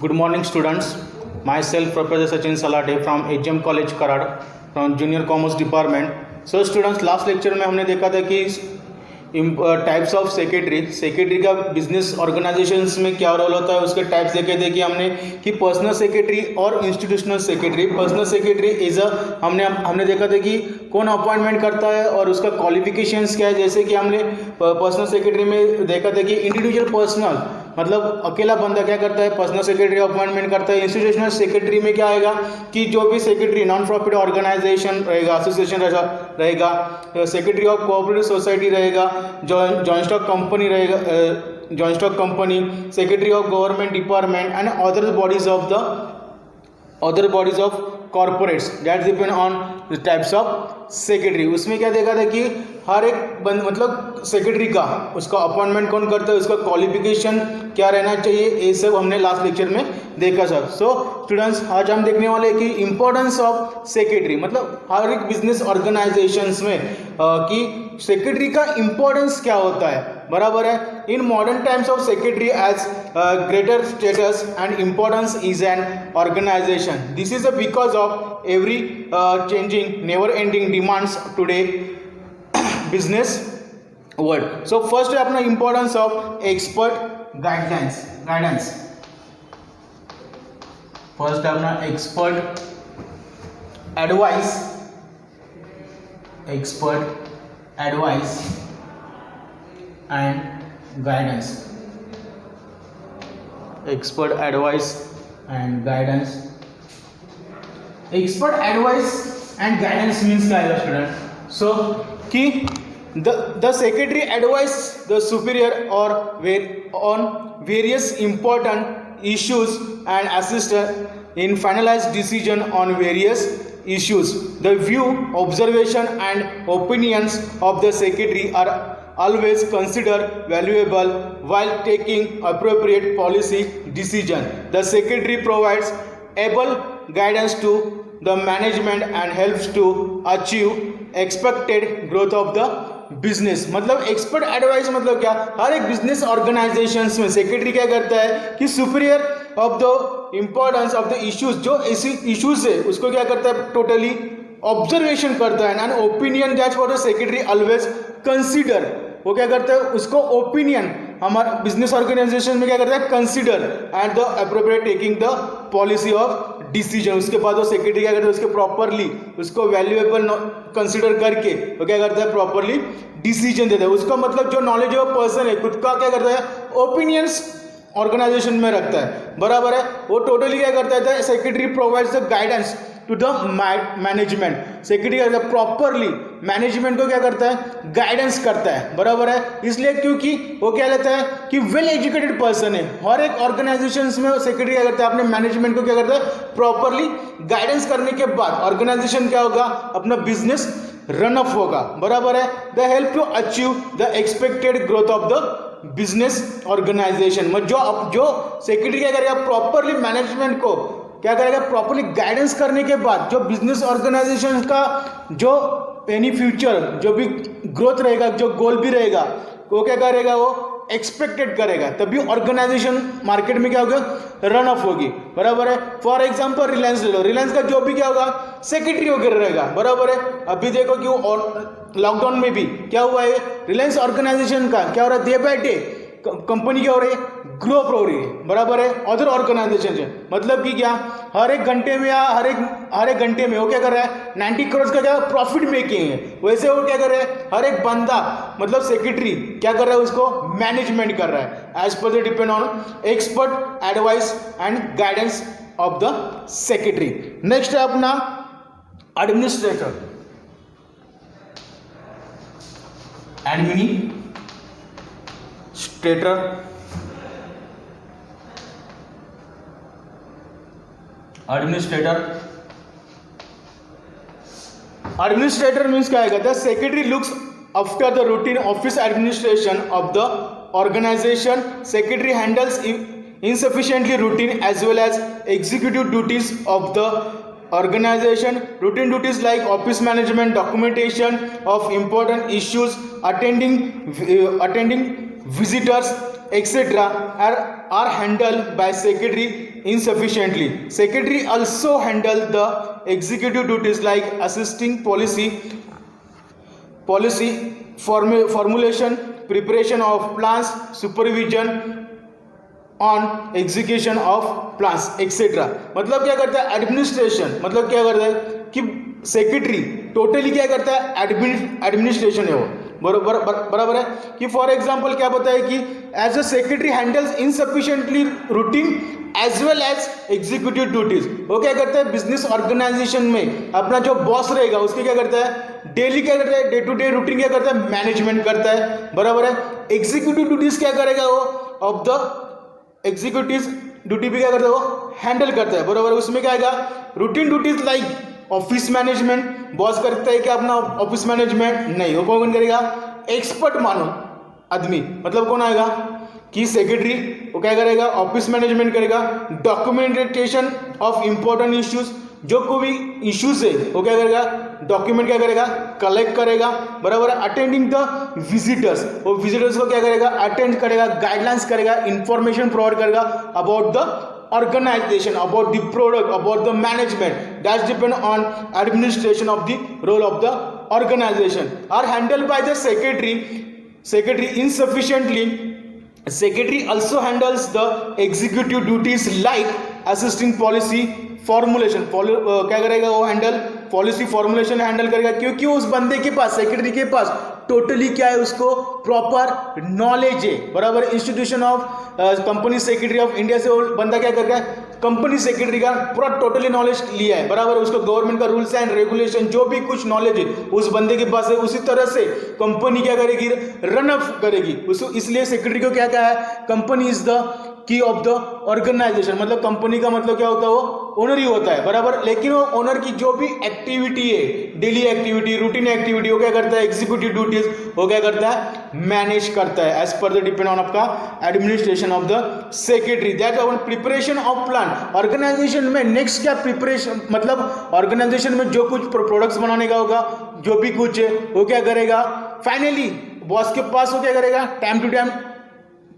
Good morning, students. Myself, Professor Sachin Salate from HM College Karad, from Junior Commerce Department. So, students, last lecture में हमने देखा था कि types of secretary का business organisations में क्या रोल होता है, उसके टाइप्स देखे थे कि हमने कि पर्सनल सेक्रेटरी और institutional secretary. Personal secretary is हमने देखा था कि कौन अपॉइंटमेंट करता है और उसका क्वालिफिकेशंस क्या है. जैसे कि हमने पर्सनल सेक्रेटरी में देखा था कि इंडिविजुअल पर्सनल मतलब अकेला बंदा क्या करता है, पर्सनल सेक्रेटरी अपॉइंटमेंट करता है. इंस्टीट्यूशनल सेक्रेटरी में क्या आएगा कि जो भी सेक्रेटरी नॉन प्रॉफिट ऑर्गेनाइजेशन रहेगा, एसोसिएशन रहेगा, सेक्रेटरी ऑफ कोऑपरेटिव सोसाइटी रहेगा, जॉइंट स्टॉक कंपनी रहेगा, joint stock company, secretary of government department and other bodies of corporates. That depend on the types of secretary. उसमें क्या देखा था कि हर एक मतलब सेक्रेटरी का उसका अपॉइंटमेंट कौन करता है, उसका क्वालिफिकेशन क्या रहना चाहिए, ये सब हमने लास्ट लेक्चर में देखा सर. सो स्टूडेंट्स, आज हम देखने वाले हैं कि इंपॉर्टेंस ऑफ सेक्रेटरी मतलब हर एक बिजनेस ऑर्गेनाइजेशंस में कि सेक्रेटरी का इंपॉर्टेंस क्या होता है. बराबर है. In modern times of secretary as greater status and importance is an organisation. This is because of every changing never ending demands today business world. So first है अपना importance of expert guidance. First है अपना expert advice and guidance. Expert advice and guidance. Expert advice and guidance means क्या है student? सो कि the secretary advise the superior or on various important issues and assist in finalized decision on various issues. The view, observation and opinions of the secretary are always considered valuable while taking appropriate policy decision. The secretary provides able guidance to the management and helps to achieve expected growth of the business. मतलब expert advice मतलब क्या, हर एक business organisations में secretary क्या करता है कि superior of the importance of the issues, जो इश्यूज है उसको क्या करता है टोटली ऑब्जर्वेशन करता है. And opinion that's what the secretary always consider. वो क्या करता है उसको ओपिनियन हमारा बिजनेस ऑर्गेनाइजेशन में क्या करता है consider and the appropriate taking the policy of decision. उसके बाद वो सेक्रेटरी क्या करता है उसके प्रॉपरली उसको वैल्यूएबल कंसीडर करके वो क्या करता है प्रॉपरली डिसीजन देता है. उसका मतलब जो नॉलेज ऑफ पर्सन है खुद का क्या करता है ओपिनियंस ऑर्गेनाइजेशन में रखता है. बराबर है. वो टोटली क्या करता है secretary provides the guidance to the management. Secretary properly management को क्या करता है गाइडेंस करता है. बराबर है. इसलिए क्योंकि वो क्या लेता है कि वेल एजुकेटेड पर्सन है. हर एक ऑर्गेनाइजेशंस में सेक्रेटरी क्या करता है अपने मैनेजमेंट को क्या करता है प्रॉपरली गाइडेंस करने के बाद ऑर्गेनाइजेशन क्या होगा अपना बिजनेस रन अप होगा. बराबर है. The help to achieve the expected growth of the business organisation. जो सेक्रेटरी क्या करेगा प्रॉपरली मैनेजमेंट को क्या करेगा प्रॉपरली गाइडेंस करने के बाद जो बिजनेस ऑर्गेनाइजेशन का जो एनी फ्यूचर जो भी ग्रोथ रहेगा, जो गोल भी रहेगा, वो क्या करेगा वो एक्सपेक्टेड करेगा, तभी ऑर्गेनाइजेशन मार्केट में क्या होगा रन ऑफ होगी. बराबर है. फॉर एग्जांपल रिलायंस ले लो. रिलायंस का जो भी क्या होगा सेक्रेटरी वगैरह रहेगा. बराबर है. अभी देखो कि वो लॉकडाउन में भी क्या हुआ है रिलायंस ऑर्गेनाइजेशन का क्या हो रहा है डे बाय डे कंपनी क्या हो रही है ग्रो अप हो रही है. बराबर है. अदर ऑर्गेनाइजेशन है मतलब कि क्या हर एक घंटे में या हर एक घंटे में वो क्या कर रहा है 90 करोड़ का क्या प्रॉफिट मेकिंग है. वैसे वो क्या कर रहा है हर एक बंदा मतलब सेक्रेटरी क्या कर रहा है उसको मैनेजमेंट कर रहा है as per the depend on expert advice and guidance of the secretary. Next है अपना एडमिनिस्ट्रेटर. एडमिनिस्ट्रेटर मीन्स क्या आएगा the secretary looks after the routine office administration of the organisation. Secretary handles insufficiently routine as well as executive duties of the organization. Routine duties like office management, documentation of important issues, attending visitors, etc. are are handled by secretary insufficiently. Secretary also handle the executive duties like assisting policy formulation, preparation of plans, supervision on execution of plans etc. मतलब क्या करता है administration, मतलब क्या करता है कि secretary totally क्या करता है एडमिनिस्ट्रेशन है वो, बराबर है कि फॉर एग्जांपल क्या बताया कि as a secretary handles insufficiently routine as well as executive duties. वो क्या करता है बिजनेस ऑर्गेनाइजेशन में अपना जो बॉस रहेगा उसके क्या करता है डेली क्या करता है डे टू डे रूटीन क्या करता है मैनेजमेंट करता है, बराबर है. एग्जीक्यूटिव ड्यूटीज क्या करेगा वो ऑफ द एग्जीक्यूटिव ड्यूटी भी क्या करता है वो हैंडल करता है, बराबर. उसमें क्या आएगा routine duties like office management. Boss करता है क्या अपना ऑफिस मैनेजमेंट नहीं, वो कौन करेगा एक्सपर्ट मानो आदमी, मतलब कौन आएगा कि सेक्रेटरी. वो क्या करेगा ऑफिस मैनेजमेंट करेगा. डॉक्यूमेंटेशन ऑफ इंपॉर्टेंट इश्यूज, जो कोई भी इश्यूज है वो क्या करेगा डॉक्यूमेंट क्या करेगा कलेक्ट करेगा, बराबर. अटेंडिंग द विजिटर्स, वो विजिटर्स को क्या करेगा अटेंड करेगा, गाइडलाइंस करेगा, इंफॉर्मेशन प्रोवाइड करेगा about the organization, about the product, about the management. That's depend on administration of the role of the organization are handled by the secretary insufficiently. Secretary also handles the executive duties like assisting policy formulation. क्या करेगा वो handle policy formulation handle करेगा, क्योंकि उस बंदे के पास secretary के पास totally क्या है उसको प्रॉपर नॉलेज है, बराबर. Institution of company secretary of India से वो बंदा क्या कर रहा है कंपनी सेक्रेटरी का पूरा टोटली नॉलेज लिया है, बराबर. उसको गवर्नमेंट का रूल्स एंड रेगुलेशन जो भी कुछ नॉलेज है उस बंदे के पास है. उसी तरह से कंपनी क्या करेगी रन अप करेगी उसको. इसलिए सेक्रेटरी को क्या कहा है company is the key of the organisation, मतलब कंपनी का मतलब क्या होता है वो ओनर ही होता है, बराबर. लेकिन वो ओनर की जो भी एक्टिविटी है डेली एक्टिविटी रूटीन एक्टिविटी वो क्या करता है एग्जीक्यूटिव ड्यूटीज वो क्या करता है मैनेज करता है as per the depend on आपका administration of the secretary. That on preparation of plan. Organisation में नेक्स्ट क्या प्रिपरेशन, मतलब ऑर्गेनाइजेशन में जो कुछ प्रोडक्ट्स बनाने का होगा जो भी कुछ है वो क्या करेगा फाइनली बॉस के पास वो क्या करेगा टाइम टू टाइम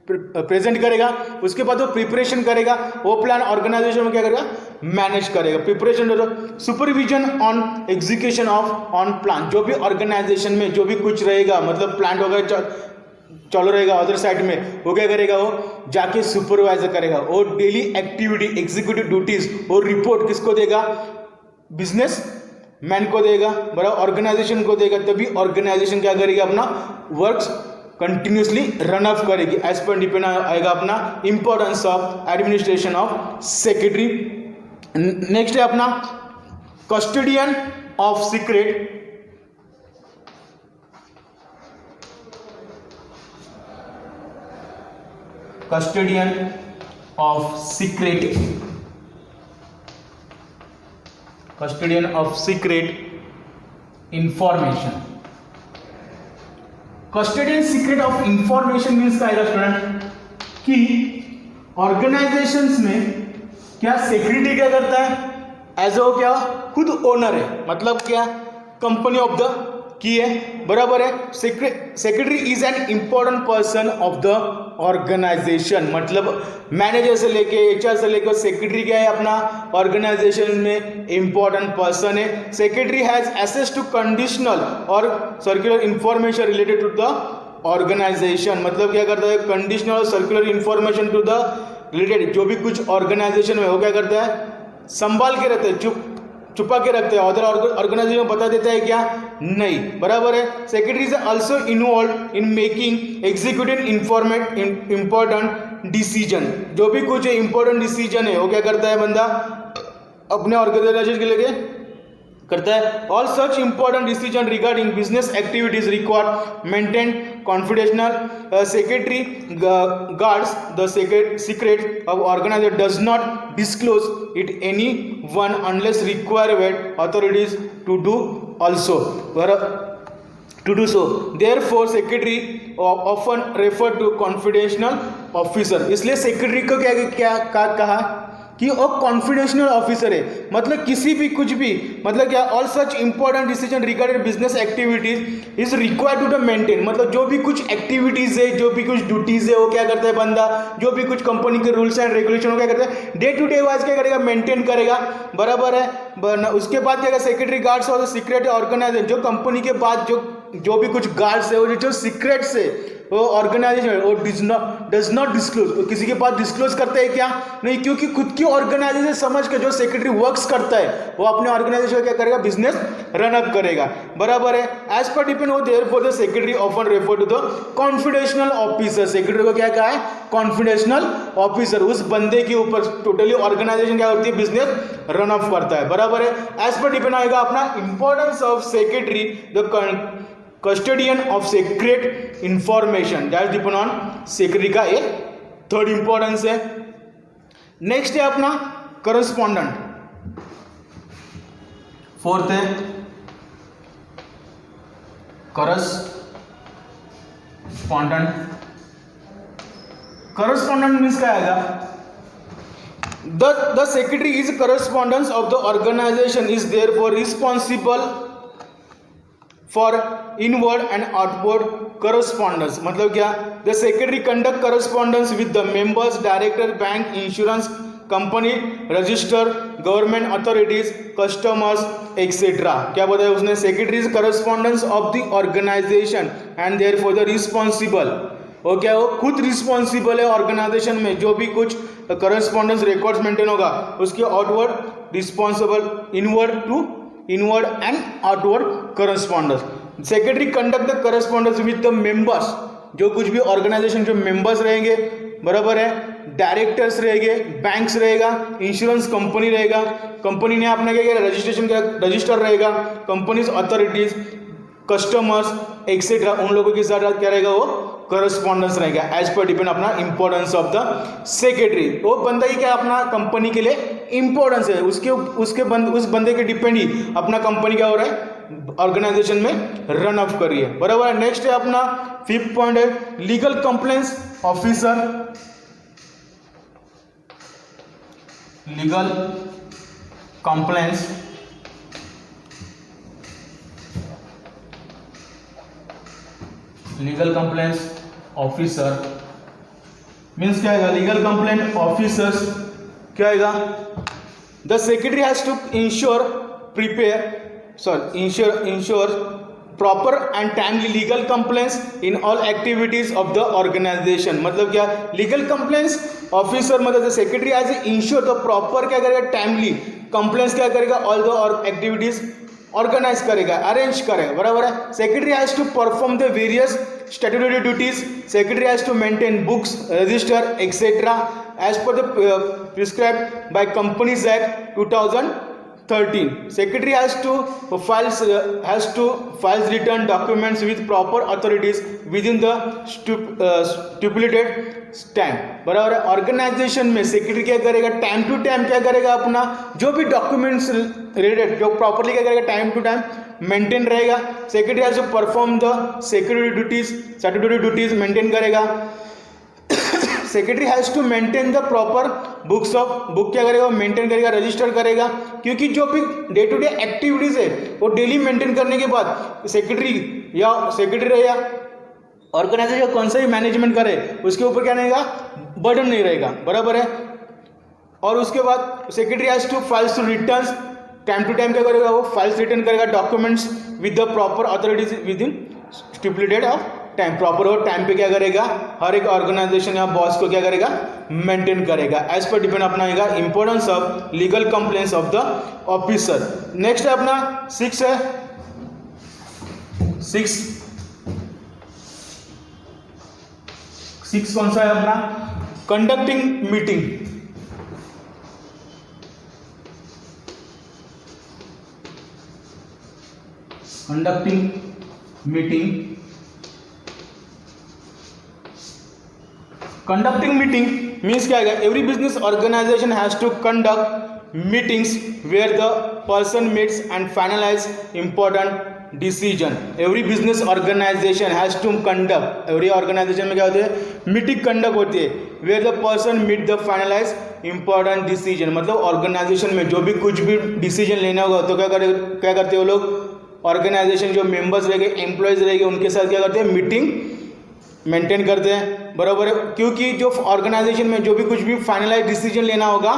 प्रेजेंट करेगा. उसके बाद वो प्रिपरेशन करेगा, वो प्लान ऑर्गेनाइजेशन में क्या करेगा मैनेज करेगा. Preparation supervision on execution of on plan. जो भी ऑर्गेनाइजेशन में जो भी कुछ रहेगा मतलब प्लांट वगैरह चालू रहेगा अदर साइड में वो क्या करेगा वो जाके सुपरवाइजर करेगा. वो डेली एक्टिविटी एग्जीक्यूटिव ड्यूटीज वो रिपोर्ट किसको देगा बिजनेस मैन को देगा, बराबर ऑर्गेनाइजेशन को देगा. तभी ऑर्गेनाइजेशन क्या करेगी अपना वर्क्स कंटिन्यूसली रन अप करेगी. एज पर डिपेंड आएगा अपना importance of administration of secretary. Next है अपना custodian of secret. Custodian of secret. Custodian of secret information. Custodian secret of information means क्या है स्टूडेंट कि ऑर्गेनाइजेशंस में क्या सेक्रेटरी क्या करता है एज ओ क्या खुद ओनर है, मतलब क्या कंपनी ऑफ द की है, बराबर है. Secretary is an important person of the organisation, मतलब मैनेजर से लेके एचआर से लेकर सेक्रेटरी क्या है अपना ऑर्गेनाइजेशन में इंपॉर्टेंट पर्सन है. Secretary has access to conditional और circular information related to the organisation. मतलब क्या करता है कंडीशनल और circular information to the related जो भी कुछ ऑर्गेनाइजेशन में वो क्या करता है संभाल के रहता है, छुपा के रखते हैं. अदर ऑर्गेनाइजेशन बता देता है क्या नहीं, बराबर है. Secretary is also involve in making executive important decision. जो भी कुछ इंपॉर्टेंट डिसीजन है वो क्या करता है बंदा अपने ऑर्गेनाइजेशन के लिए करता है. All such important decision regarding business activities require maintain confidential. Secretary guards the secret of organisation does not disclose it anyone unless required authorities to do also to do so. Therefore secretary often refer to confidential officer. इसलिए secretary को क्या क्या कहा कि वो confidential officer है, मतलब किसी भी कुछ भी, मतलब क्या, all such important decision regarding business activities is required to the maintain, मतलब जो भी कुछ एक्टिविटीज है, जो भी कुछ ड्यूटीज है, वो क्या करता है बंदा, जो भी कुछ कंपनी के रूल्स एंड रेगुलेशन वो क्या करता है डे टू डे वाइज क्या करेगा, मेंटेन करेगा, बराबर है। उसके बाद क्या सेक्रेटरी गार्ड्स और सीक्रेट ऑर्गेनाइजेशन, जो कंपनी के बाद जो भी कुछ गार्ड्स है, वो जो सीक्रेट्स है, वो ऑर्गेनाइजेशन वो डज नॉट डिस्क्लोज, किसी के पास डिस्क्लोज करते हैं क्या नहीं, क्योंकि खुद की ऑर्गेनाइजेशन समझ के जो सेक्रेटरी वर्क्स करता है वो अपने ऑर्गेनाइजेशन क्या करेगा, बिजनेस रन अप करेगा, बराबर है। एज पर डिपेंड हो therefore the secretary often refer to the confidential officer, secretary को क्या कहा है, कॉन्फिडेंशियल ऑफिसर, उस बंदे के ऊपर टोटली ऑर्गेनाइजेशन क्या होती है, बिजनेस रन अप करता है, बराबर है। एज पर डिपेंड आएगा अपना importance of secretary the custodian of secret information, that depend on secretary का ये थर्ड इंपॉर्टेंस है। नेक्स्ट है अपना करस्पॉन्डेंट, फोर्थ है करस्पॉन्डेंट। करस्पॉन्डेंट मीन्स क्या आएगा, the secretary is correspondence of the organization is therefore responsible for inward and outward correspondence, मतलब क्या, the secretary conduct correspondence with the members, director, bank, insurance company, register, government authorities, customers etcetera. क्या बताया उसने, secretary is correspondence of the organization and therefore the responsible, वो क्या, वो खुद responsible है ऑर्गेनाइजेशन में, जो भी कुछ करस्पॉन्डेंस रिकॉर्ड्स मेंटेन होगा उसके outward responsible, inward and outward correspondence. Secretary conduct the correspondence with the members, जो कुछ भी ऑर्गेनाइजेशन जो मेंबर्स रहेंगे, बराबर है, डायरेक्टर्स रहेंगे, बैंक्स रहेगा, इंश्योरेंस कंपनी रहेगा, कंपनी ने अपना क्या किया, रजिस्ट्रेशन का रजिस्टर रहेगा, कंपनीज अथॉरिटीज, कस्टमर्स एक्सेट्रा, उन लोगों के साथ क्या रहेगा, वो करस्पॉन्डेंस रहेगा। एज पर डिपेंड अपना इंपॉर्टेंस ऑफ द सेक्रेटरी, वो बंदा ही क्या अपना कंपनी के लिए इंपॉर्टेंस है, उस बंदे के डिपेंड ही अपना कंपनी क्या हो रहा है, ऑर्गेनाइजेशन में रन अप करिए, बराबर है। नेक्स्ट है अपना फिफ्थ पॉइंट है legal complaints officer, legal complaints officer means क्या है, लीगल कंप्लेंट ऑफिसर्स क्या आएगा, the secretary has to ensure proper and timely legal complaints in all activities of the organization, मतलब क्या, लीगल कंप्लेंट्स ऑफिसर मतलब secretary as ensure the proper क्या करेगा, timely complaints क्या करेगा, ऑल द एक्टिविटीज ऑर्गेनाइज करेगा, अरेंज करेगा, बराबर है। Secretary has to perform the various statutory duties, secretary has to maintain books, register etcetera as per the prescribed by companies act 2013. Secretary has to files return documents with proper authorities within the stipulated time, बराबर है। Organisation में secretary क्या करेगा, time to time क्या करेगा, अपना जो भी डॉक्यूमेंट्स रिलेटेड जो प्रॉपरली क्या करेगा, टाइम टू टाइम मेंटेन रहेगा। Secretary has to perform the secretary duties maintain करेगा। Secretary has to maintain the proper book क्या करेगा, मेंटेन करेगा, रजिस्टर करेगा, क्योंकि जो भी डे टू डे एक्टिविटीज है वो डेली मेंटेन करने के बाद सेक्रेटरी रहेगा, ऑर्गेनाइजेशन कौन सा भी मैनेजमेंट करे उसके ऊपर क्या नहीं रहेगा, बर्डन नहीं रहेगा, बराबर है। और उसके बाद secretary has to files to returns, time to time क्या करेगा, वो फाइल्स रिटर्न करेगा, documents with the proper authorities within stipulated of time, proper और टाइम पे क्या करेगा, हर एक ऑर्गेनाइजेशन या बॉस को क्या करेगा, मेंटेन करेगा। एज पर डिपेंड अपना आएगा importance of legal complaints of the officer. Next है अपना 6 है 6 कौन सा है अपना, conducting meeting. Conducting meeting means क्या है, every business organization has to conduct meetings where the person meets and finalize important decision. Every business organization has to conduct, every organization में क्या होती है, मीटिंग कंडक्ट होती है, where the person meet the finalize important decision. मतलब organisation में जो भी कुछ भी डिसीजन लेना होगा तो क्या करते हैं वो लोग, ऑर्गेनाइजेशन जो मेंबर्स रहेंगे, एम्प्लॉयज रहेंगे, उनके साथ क्या करते हैं, मीटिंग मेंटेन करते हैं, बराबर है। क्योंकि जो ऑर्गेनाइजेशन में जो भी कुछ भी फाइनलाइज डिसीजन लेना होगा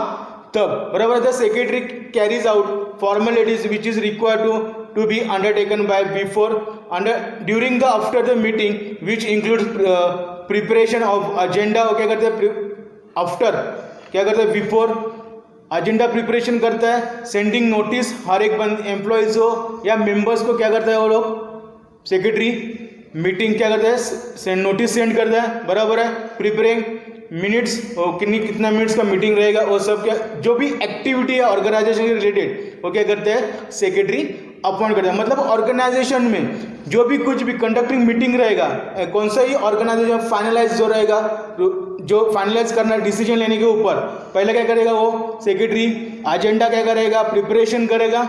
तब, बराबर, the secretary carries out formalities which is required to be undertaken by before, during the after the meeting, which includes preparation of agenda। क्या करते हैं, आफ्टर क्या करते हैं, बिफोर एजेंडा प्रिपरेशन करता है, सेंडिंग नोटिस हर एक एम्प्लॉयज हो या मेंबर्स को क्या करता है वो लोग, सेक्रेटरी मीटिंग क्या करता है, नोटिस सेंड करता है, बराबर है। प्रिपेयरिंग मिनट्स, कितना मिनट्स का मीटिंग रहेगा, वो सब क्या जो भी एक्टिविटी है ऑर्गेनाइजेशन के रिलेटेड वो क्या करते हैं, सेक्रेटरी अपॉइंट करते हैं। मतलब ऑर्गेनाइजेशन में जो भी कुछ भी कंडक्टिंग मीटिंग रहेगा, कौन सा ही ऑर्गेनाइजेशन फाइनलाइज जो रहेगा, जो फाइनलाइज करना डिसीजन लेने के ऊपर पहले क्या करेगा वो सेक्रेटरी, एजेंडा क्या करेगा, प्रिपरेशन करेगा,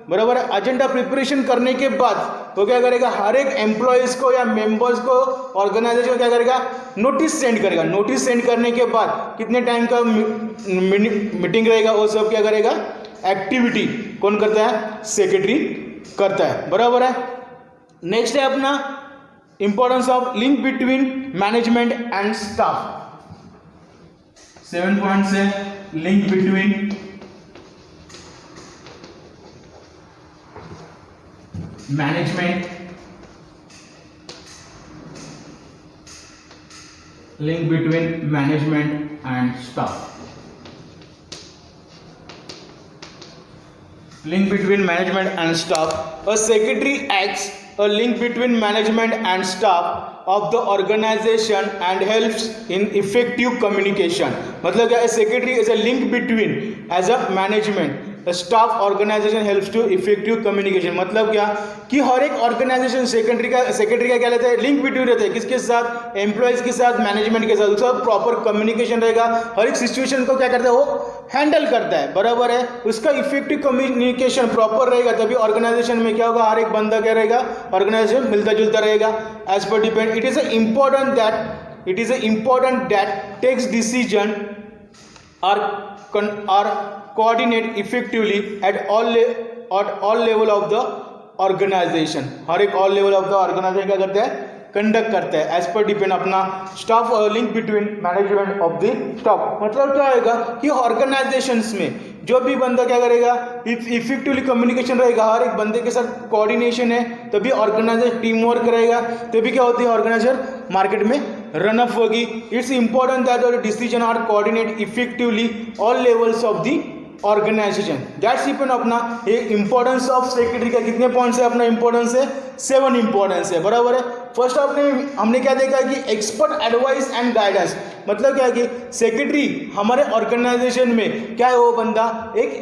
बराबर है। एजेंडा प्रिपरेशन करने के बाद वो क्या करेगा, हर एक एम्प्लॉयज को या मेंबर्स को ऑर्गेनाइजेशन क्या करेगा, नोटिस सेंड करेगा। नोटिस सेंड करने के बाद कितने टाइम का मीटिंग रहेगा, वो सब क्या करेगा, एक्टिविटी कौन करता है, सेक्रेटरी करता है, बराबर है। नेक्स्ट है अपना importance of link between management and staff. 7 points है, link between management, link between management and staff. Link between management and staff. A secretary acts a link between management and staff of the organization and helps in effective communication. मतलब क्या, secretary is a link between as a management, a staff organization helps to effective communication। मतलब क्या कि हर एक organisation secretary का क्या लेता है, लिंक बिटवीन रहता है, किसके साथ, एम्प्लॉयज के साथ, मैनेजमेंट के साथ, उसका प्रॉपर कम्युनिकेशन रहेगा, हर एक सिचुएशन को क्या करता है वो हैंडल करता है, बराबर है। उसका इफेक्टिव कम्युनिकेशन प्रॉपर रहेगा तभी ऑर्गेनाइजेशन में क्या होगा, हर एक बंदा क्या रहेगा, ऑर्गेनाइजेशन मिलता जुलता रहेगा। As per depend, it is important that takes decision और coordinate effectively at all level of the organization। हर एक all level of the organization क्या करता है, कंडक्ट करता है। एज पर डिपेंड अपना staff, link between management of the staff. मतलब क्या होगा कि ऑर्गेनाइजेशंस में जो भी बंदा क्या करेगा, इफेक्टिवली कम्युनिकेशन रहेगा, हर एक बंदे के साथ कोऑर्डिनेशन है, तभी ऑर्गेनाइजेशन टीम वर्क रहेगा, तभी क्या होती है, ऑर्गेनाइजेशन मार्केट में रन अप होगी। It's important that decision are coordinate effectively all levels of the organization. That's depend अपना ये इंपॉर्टेंस ऑफ सेक्रेटरी का कितने पॉइंट्स है, अपना इंपॉर्टेंस है 7 इंपॉर्टेंस है, बराबर है। फर्स्ट हमने क्या देखा कि एक्सपर्ट एडवाइस एंड गाइडेंस। मतलब क्या है कि सेक्रेटरी हमारे ऑर्गेनाइजेशन में क्या है, वो बंदा एक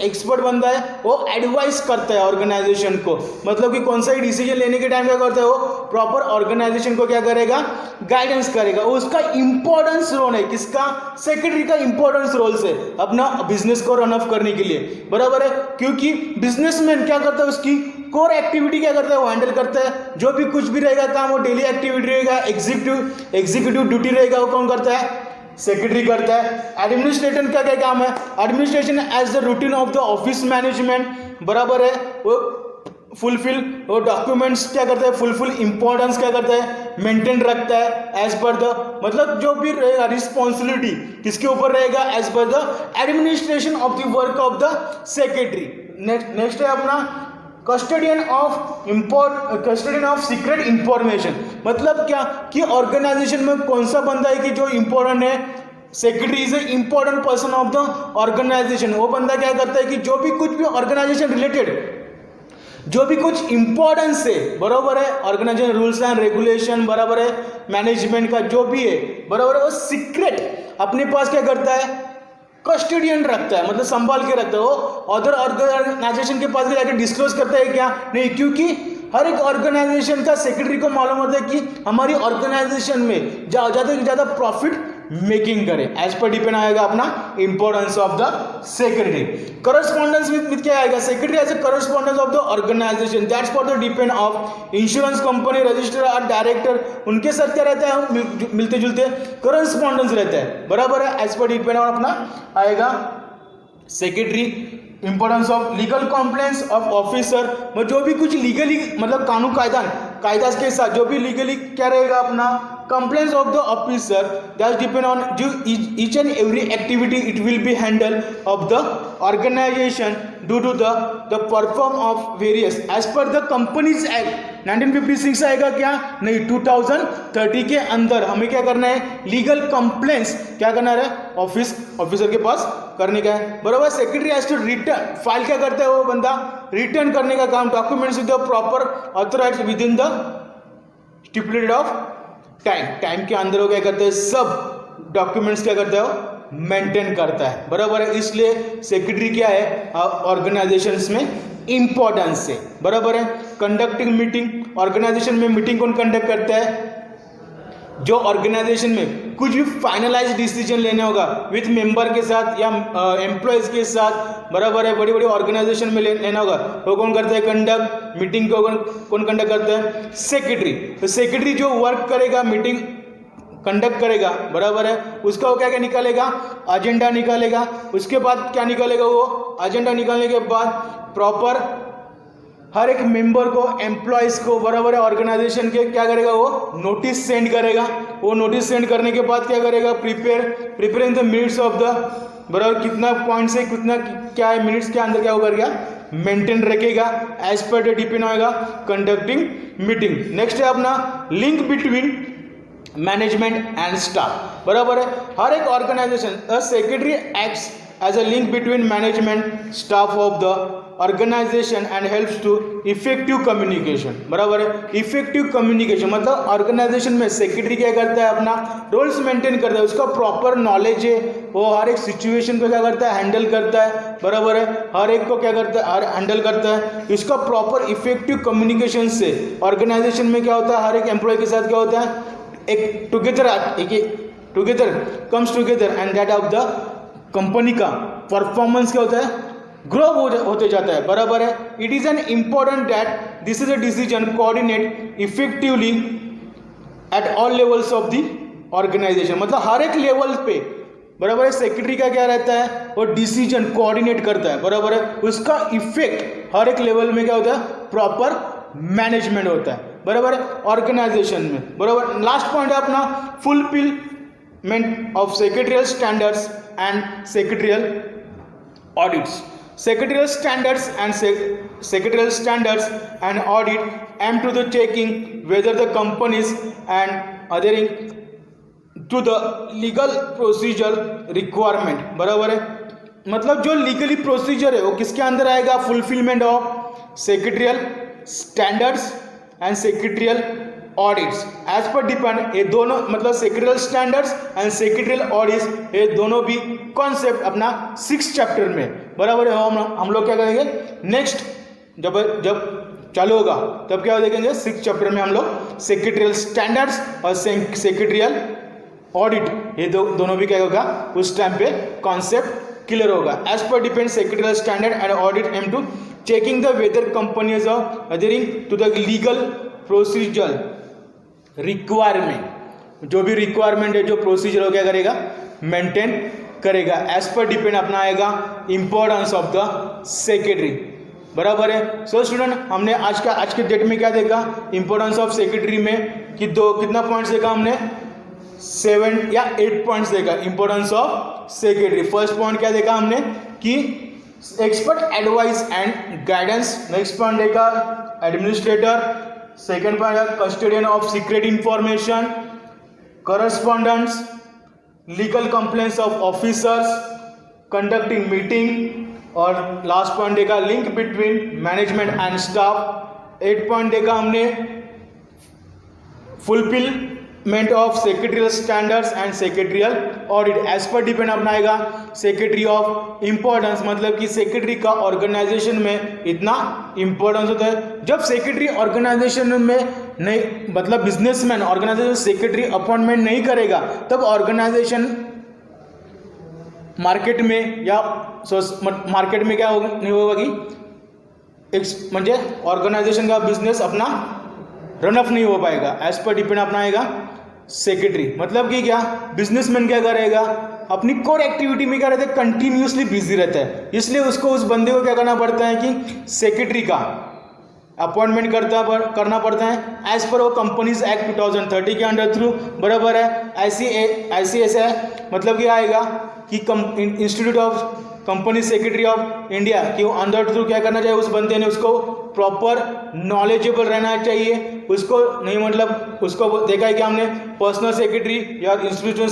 एक्सपर्ट बंदा है, वो एडवाइस करता है ऑर्गेनाइजेशन को। मतलब कि कौन सा ही डिसीजन लेने के टाइम क्या करता है, वो प्रॉपर ऑर्गेनाइजेशन को क्या करेगा, गाइडेंस करेगा। उसका इंपॉर्टेंस रोल है, किसका, सेक्रेटरी का इंपॉर्टेंस रोल से अपना बिजनेस को रन ऑफ करने के लिए, बराबर है। क्योंकि बिजनेसमैन क्या करता है, उसकी कोर एक्टिविटी क्या करता है, वो हैंडल करता है। जो भी कुछ भी रहेगा काम, वो डेली एक्टिविटी रहेगा, एग्जीक्यूटिव ड्यूटी रहेगा, वो कौन करता है, सेक्रेटरी करता है। एडमिनिस्ट्रेशन का क्या काम है, administration as the routine of the office management, बराबर है। वो फुलफिल, वो डॉक्यूमेंट्स क्या करता है, फुलफिल इंपॉर्टेंस क्या करता है, मेंटेन रखता है एज पर द, मतलब जो भी रहेगा रिस्पॉन्सिबिलिटी किसके ऊपर रहेगा, as per the administration of the work of the secretary. Next है अपना कस्टडियन ऑफ सीक्रेट इंफॉर्मेशन। मतलब क्या कि ऑर्गेनाइजेशन में कौन सा बंदा है कि जो इंपॉर्टेंट है, secretary is a important person of the organization. वो बंदा क्या करता है कि जो भी कुछ भी ऑर्गेनाइजेशन रिलेटेड जो भी कुछ इंपॉर्टेंस है, बराबर है, ऑर्गेनाइजेशन रूल्स एंड रेगुलेशन, बराबर है, मैनेजमेंट का जो भी है, बराबर है, वो सीक्रेट अपने पास क्या करता है, कस्टडियन रखता है, मतलब संभाल के रखता है। वो अदर ऑर्गेनाइजेशन के पास भी जाकर डिस्क्लोज करता है क्या, नहीं, क्योंकि हर एक ऑर्गेनाइजेशन का सेक्रेटरी को मालूम होता है कि हमारी ऑर्गेनाइजेशन में ज़्यादा से ज़्यादा प्रॉफिट मेकिंग करे। एज पर डिपेंड आएगा अपना importance of the secretary. Correspondence with क्या आएगा, secretary as a correspondence of the organization, that's for the depend of insurance company register और डायरेक्टर, उनके साथ क्या रहता है, मिलते जुलते करस्पॉन्डेंस रहता है, बराबर है। एज पर डिपेंड अपना आएगा secretary. Importance of legal कॉम्प्लेंस of officer, जो भी कुछ लीगली मतलब कानून कायदा के साथ जो भी लीगली क्या रहेगा अपना complaints of the officer that depend on each and every activity it will be handled of the organization due to the perform of various as per the companies act 1956 आएगा क्या नहीं 2030 के अंदर हमें क्या करना है, लीगल कंप्लेंट्स क्या करना है ऑफिसर के पास करने का है, बराबर। Secretary has to return, file क्या करता है वो बंदा, रिटर्न करने का काम, documents with the proper authorized within the stipulated of time के अंदर वो क्या करते हैं, सब डॉक्यूमेंट्स क्या करता है वो मेंटेन करता है, बराबर है। इसलिए सेक्रेटरी क्या है ऑर्गेनाइजेशंस में इंपॉर्टेंस है, बराबर है। कंडक्टिंग मीटिंग, ऑर्गेनाइजेशन में मीटिंग कौन कंडक्ट करता है, जो ऑर्गेनाइजेशन में कुछ भी फाइनलाइज डिसीजन लेने होगा विथ मेंबर के साथ या एम्प्लॉयज के साथ, बराबर है। बड़ी बड़ी ऑर्गेनाइजेशन में लेना होगा वो कौन करता है, कंडक्ट मीटिंग को कौन कंडक्ट करता है, सेक्रेटरी। तो सेक्रेटरी जो वर्क करेगा, मीटिंग कंडक्ट करेगा, बराबर है, उसका वो क्या क्या निकालेगा, एजेंडा निकालेगा। उसके बाद क्या निकालेगा, वो एजेंडा निकालने के बाद प्रॉपर हर एक मेंबर को, एम्प्लॉयज को, बराबर है, ऑर्गेनाइजेशन के क्या करेगा, वो नोटिस सेंड करेगा। वो नोटिस सेंड करने के बाद क्या करेगा, prepare in the minutes of the, बराबर कितना पॉइंट से कितना क्या है मिनट्स के अंदर क्या वो करेगा, मेंटेन रखेगा। एज पर द डिपेंड होगा कंडक्टिंग मीटिंग। नेक्स्ट है अपना link between management and staff, बराबर है। हर एक organization a secretary acts as a link between management staff of the organization and helps to effective communication, बराबर है। इफेक्टिव कम्युनिकेशन मतलब ऑर्गेनाइजेशन में सेक्रेटरी क्या करता है, अपना रोल्स मेंटेन करता है, उसका प्रॉपर नॉलेज है, वो हर एक सिचुएशन को क्या करता है, हैंडल करता है, बराबर है। हर एक को क्या करता है, हैंडल करता है। इसका प्रॉपर इफेक्टिव कम्युनिकेशन से ऑर्गेनाइजेशन में क्या होता है, हर एक एम्प्लॉय के साथ क्या होता है, एक together comes together and that of the company का परफॉर्मेंस क्या होता है, ग्रो होते जाता है, बराबर है। It is an important that this is a decision coordinate effectively at all levels of the organisation, मतलब हर एक लेवल पे, बराबर है। सेक्रेटरी का क्या रहता है, वो डिसीजन कोऑर्डिनेट करता है, बराबर है। उसका इफेक्ट हर एक लेवल में क्या होता है, प्रॉपर मैनेजमेंट होता है, बराबर है, ऑर्गेनाइजेशन में, बराबर। लास्ट पॉइंट है अपना fulfilment of secretarial standards and secretarial audits. Secretarial standards and audit aim to the checking whether the companies and adhering to the legal procedure requirement, बराबर है। मतलब जो लीगली प्रोसीजर है वो किसके अंदर आएगा, fulfilment of secretarial standards and secretarial audits. As per depend ये दोनों मतलब secretarial standards and secretarial audits, ये दोनों भी कॉन्सेप्ट अपना 6 चैप्टर में, बराबर है। हम लोग क्या करेंगे नेक्स्ट जब चालू होगा तब क्या देखेंगे, 6 चैप्टर में हम लोग सेक्रेटरियल स्टैंडर्ड्स और सेक्रेटरियल ऑडिट, ये दोनों भी क्या होगा, उस टाइम पे कॉन्सेप्ट क्लियर होगा। As per depend secretarial standard and audit aim to checking the whether companies are adhering to the legal procedure requirement, जो भी रिक्वायरमेंट है, जो प्रोसीजर हो क्या करेगा, मेंटेन करेगा। एज पर डिपेंड अपना आएगा इंपॉर्टेंस ऑफ द सेक्रेटरी, बराबर है। सो स्टूडेंट हमने आज के डेट में क्या देखा, इंपॉर्टेंस ऑफ सेक्रेटरी में कि कितना पॉइंट्स देखा हमने, 7 या 8 पॉइंट्स देखा importance of secretary. First point क्या देखा हमने कि expert advice and guidance, next point देखा एडमिनिस्ट्रेटर, सेकेंड पॉइंट है custodian of secret information, correspondents, legal complaints of officers, conducting meeting, और लास्ट पॉइंट देखा link between management and staff. 8 point देखा हमने fulfilment of secretarial standards and secretarial audit as per depend अपना आएगा secretary of importance, मतलब कि secretary का organisation में इतना इंपॉर्टेंस होता है। जब सेक्रेटरी ऑर्गेनाइजेशन में नहीं, मतलब बिजनेसमैन ऑर्गेनाइजेशन सेक्रेटरी अपॉइंटमेंट नहीं करेगा, तब ऑर्गेनाइजेशन मार्केट में या मार्केट में क्या होगा, नहीं होगा कि म्हणजे ऑर्गेनाइजेशन का बिजनेस अपना रनअप नहीं हो पाएगा। एज पर डिपेंड अपना आएगा सेक्रेटरी, मतलब कि क्या बिजनेसमैन क्या करेगा, अपनी कोर एक्टिविटी में क्या रहता है, कंटिन्यूसली बिजी रहता है, इसलिए उसको उस बंदे को क्या करना पड़ता है कि सेक्रेटरी का अपॉइंटमेंट करना पड़ता है एज पर वो कंपनीज एक्ट 2030 के अंडर थ्रू, बराबर है। ऐसी ऐसा है, मतलब क्या आएगा कि institute of company secretary of India के अंदर थ्रू क्या करना चाहिए, उस बंदे ने उसको प्रॉपर नॉलेजेबल रहना चाहिए, उसको नहीं, मतलब उसको देखा है कि हमने पर्सनल सेक्रेटरी या इंस्टीट्यूशन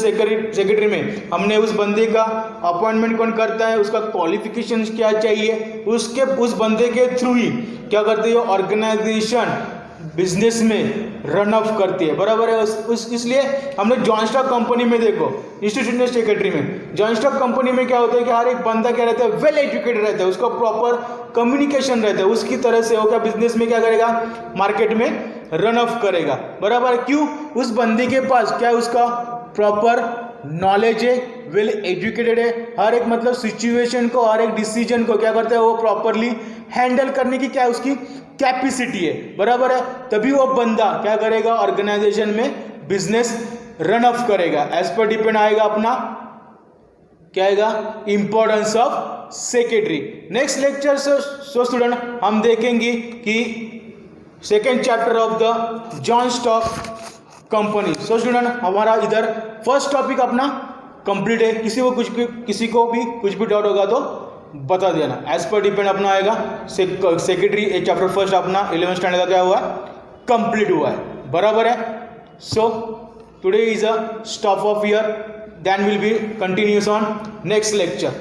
सेक्रेटरी में हमने उस बंदे का अपॉइंटमेंट कौन करता है, उसका क्वालिफिकेशन क्या चाहिए, उस बंदे के थ्रू ही क्या करती है ऑर्गेनाइजेशन बिजनेस में रन ऑफ करती है, बराबर है। इसलिए हमने जॉइंट स्टॉक कंपनी में देखो, इंस्टीट्यूशनल सेक्रेटरी में जॉइंट स्टॉक कंपनी में क्या होता है कि हर एक बंदा क्या रहता है, वेल एजुकेटेड रहता है, उसका प्रॉपर कम्युनिकेशन रहता है, उसकी तरह से वो क्या बिजनेस में क्या करेगा, मार्केट में रन ऑफ करेगा, बराबर। क्यों, उस बंदे के पास क्या उसका प्रॉपर नॉलेज है, वेल एजुकेटेड है, हर एक मतलब सिचुएशन को, हर एक डिसीजन को क्या करता है वो प्रॉपरली हैंडल करने की क्या उसकी कैपेसिटी है, बराबर है। तभी वो बंदा क्या करेगा, ऑर्गेनाइजेशन में बिजनेस रन ऑफ करेगा। एज पर डिपेंड आएगा अपना क्या आएगा, importance of secretary. Next lecture so student हम देखेंगे कि second chapter of the joint stock company. So student हमारा इधर फर्स्ट टॉपिक अपना कंप्लीट है। किसी को भी कुछ भी डाउट होगा तो बता देना। एज पर डिपेंड अपना आएगा सेक्रेटरी चैप्टर फर्स्ट अपना 11th स्टैंडर्ड का क्या हुआ, कंप्लीट हुआ है, बराबर है। So today is a stop of year, then will be continuous on next lecture.